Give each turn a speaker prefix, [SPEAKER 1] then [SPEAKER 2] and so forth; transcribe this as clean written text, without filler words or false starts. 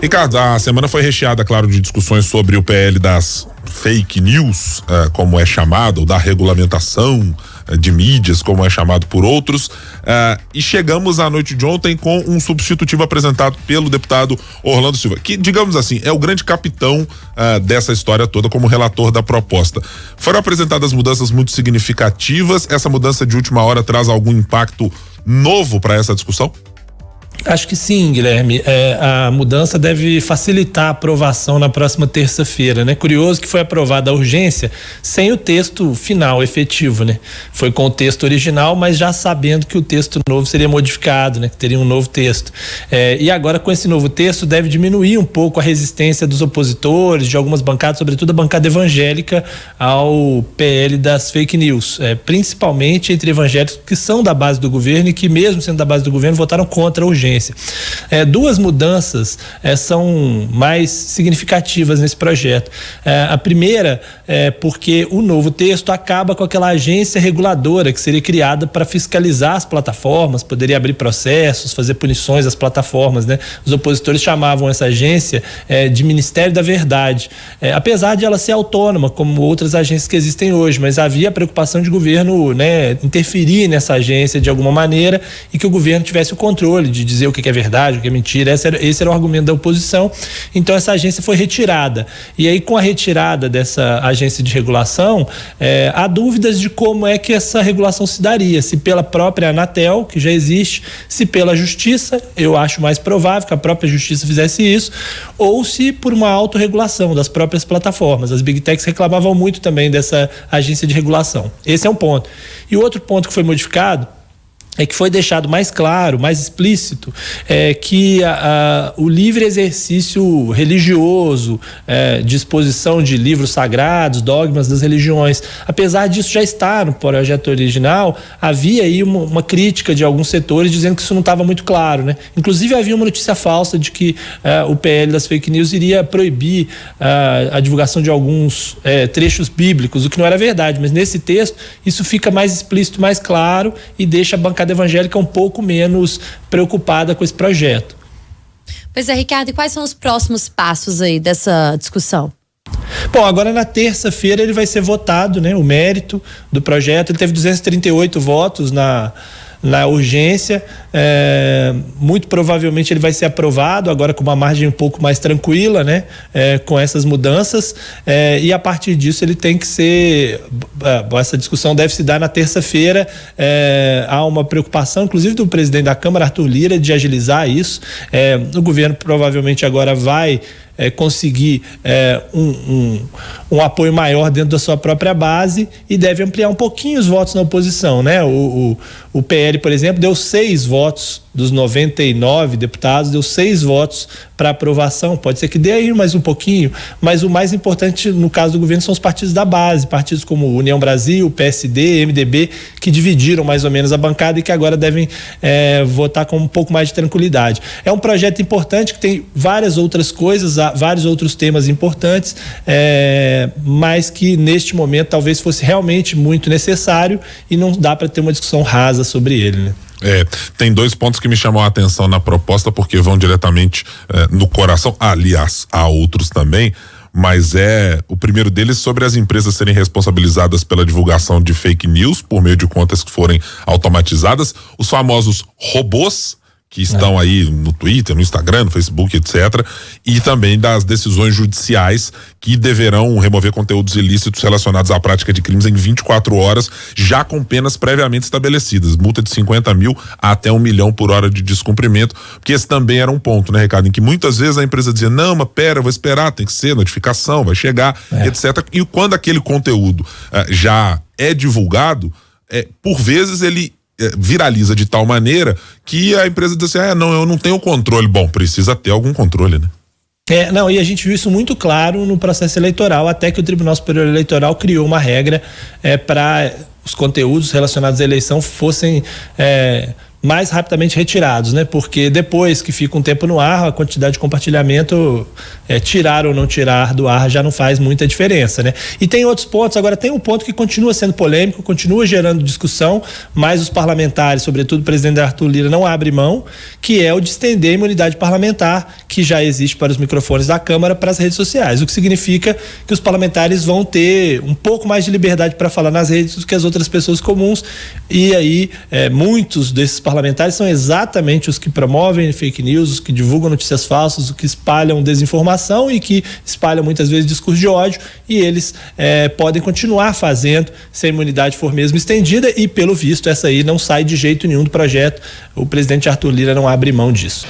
[SPEAKER 1] Ricardo, a semana foi recheada, claro, de discussões sobre o PL das fake news, como é chamado, ou da regulamentação de mídias, como é chamado por outros, e chegamos à noite de ontem com um substitutivo apresentado pelo deputado Orlando Silva, que, digamos assim, é o grande capitão dessa história toda como relator da proposta. Foram apresentadas mudanças muito significativas. Essa mudança de última hora traz algum impacto novo para essa discussão?
[SPEAKER 2] Acho que sim, Guilherme. A mudança deve facilitar a aprovação na próxima terça-feira, né? Curioso que foi aprovada a urgência sem o texto final efetivo, né? Foi com o texto original, mas já sabendo que o texto novo seria modificado, né? Que teria um novo texto. E agora, com esse novo texto, deve diminuir um pouco a resistência dos opositores, de algumas bancadas, sobretudo a bancada evangélica, ao PL das fake news, principalmente entre evangélicos que são da base do governo e que, mesmo sendo da base do governo, votaram contra a urgência. Duas mudanças são mais significativas nesse projeto. A primeira é porque o novo texto acaba com aquela agência reguladora que seria criada para fiscalizar as plataformas, poderia abrir processos, fazer punições às plataformas, né? Os opositores chamavam essa agência de Ministério da Verdade, apesar de ela ser autônoma, como outras agências que existem hoje, mas havia a preocupação de governo, né, interferir nessa agência de alguma maneira e que o governo tivesse o controle de dizer o que é verdade, o que é mentira. Esse era o argumento da oposição. Então essa agência foi retirada. E aí, com a retirada dessa agência de regulação, há dúvidas de como é que essa regulação se daria, se pela própria Anatel, que já existe, se pela Justiça, eu acho mais provável que a própria Justiça fizesse isso, ou se por uma autorregulação das próprias plataformas. As Big Techs reclamavam muito também dessa agência de regulação. Esse é um ponto. E o outro ponto que foi modificado é que foi deixado mais claro, mais explícito, que o livre exercício religioso, de exposição de livros sagrados, dogmas das religiões, apesar disso já estar no projeto original, havia aí uma crítica de alguns setores dizendo que isso não estava muito claro, né? Inclusive havia uma notícia falsa de que o PL das fake news iria proibir a divulgação de alguns trechos bíblicos, o que não era verdade, mas nesse texto isso fica mais explícito, mais claro e deixa a bancada evangélica um pouco menos preocupada com esse projeto.
[SPEAKER 3] Pois é, Ricardo, e quais são os próximos passos aí dessa discussão?
[SPEAKER 2] Bom, agora na terça-feira ele vai ser votado, né? O mérito do projeto, ele teve 238 votos na urgência, muito provavelmente ele vai ser aprovado agora com uma margem um pouco mais tranquila, né? Com essas mudanças, e a partir disso ele tem que ser, essa discussão deve se dar na terça-feira. Há uma preocupação, inclusive do presidente da Câmara, Arthur Lira, de agilizar isso. O governo provavelmente agora vai conseguir um apoio maior dentro da sua própria base e deve ampliar um pouquinho os votos na oposição, né? O PL, por exemplo, deu 6 votos dos 99 deputados, deu 6 votos para aprovação. Pode ser que dê aí mais um pouquinho, mas o mais importante no caso do governo são os partidos da base, partidos como União Brasil, PSD, MDB, que dividiram mais ou menos a bancada e que agora devem votar com um pouco mais de tranquilidade. É um projeto importante que tem várias outras coisas, vários outros temas importantes, mas que neste momento talvez fosse realmente muito necessário e não dá para ter uma discussão rasa sobre ele, né?
[SPEAKER 1] Tem 2 pontos que me chamam a atenção na proposta porque vão diretamente no coração. Aliás, há outros também, mas o primeiro deles sobre as empresas serem responsabilizadas pela divulgação de fake news por meio de contas que forem automatizadas, os famosos robôs que estão aí no Twitter, no Instagram, no Facebook, etc. E também das decisões judiciais que deverão remover conteúdos ilícitos relacionados à prática de crimes em 24 horas, já com penas previamente estabelecidas, multa de 50 mil até 1 milhão por hora de descumprimento, porque esse também era um ponto, né, Ricardo, em que muitas vezes a empresa dizia, não, mas pera, vou esperar, tem que ser notificação, vai chegar, etc. E quando aquele conteúdo já é divulgado, por vezes ele viraliza de tal maneira que a empresa diz assim, não, eu não tenho controle. Bom, precisa ter algum controle, né?
[SPEAKER 2] E a gente viu isso muito claro no processo eleitoral, até que o Tribunal Superior Eleitoral criou uma regra para os conteúdos relacionados à eleição fossem mais rapidamente retirados, né? Porque depois que fica um tempo no ar, a quantidade de compartilhamento, tirar ou não tirar do ar já não faz muita diferença, né? E tem outros pontos. Agora, tem um ponto que continua sendo polêmico, continua gerando discussão, mas os parlamentares, sobretudo o presidente Arthur Lira, não abre mão, que é o de estender a imunidade parlamentar, que já existe para os microfones da Câmara, para as redes sociais, o que significa que os parlamentares vão ter um pouco mais de liberdade para falar nas redes do que as outras pessoas comuns, e aí muitos desses parlamentares são exatamente os que promovem fake news, os que divulgam notícias falsas, os que espalham desinformação e que espalham muitas vezes discurso de ódio, e eles podem continuar fazendo se a imunidade for mesmo estendida, e pelo visto essa aí não sai de jeito nenhum do projeto. O presidente Arthur Lira não abre mão disso.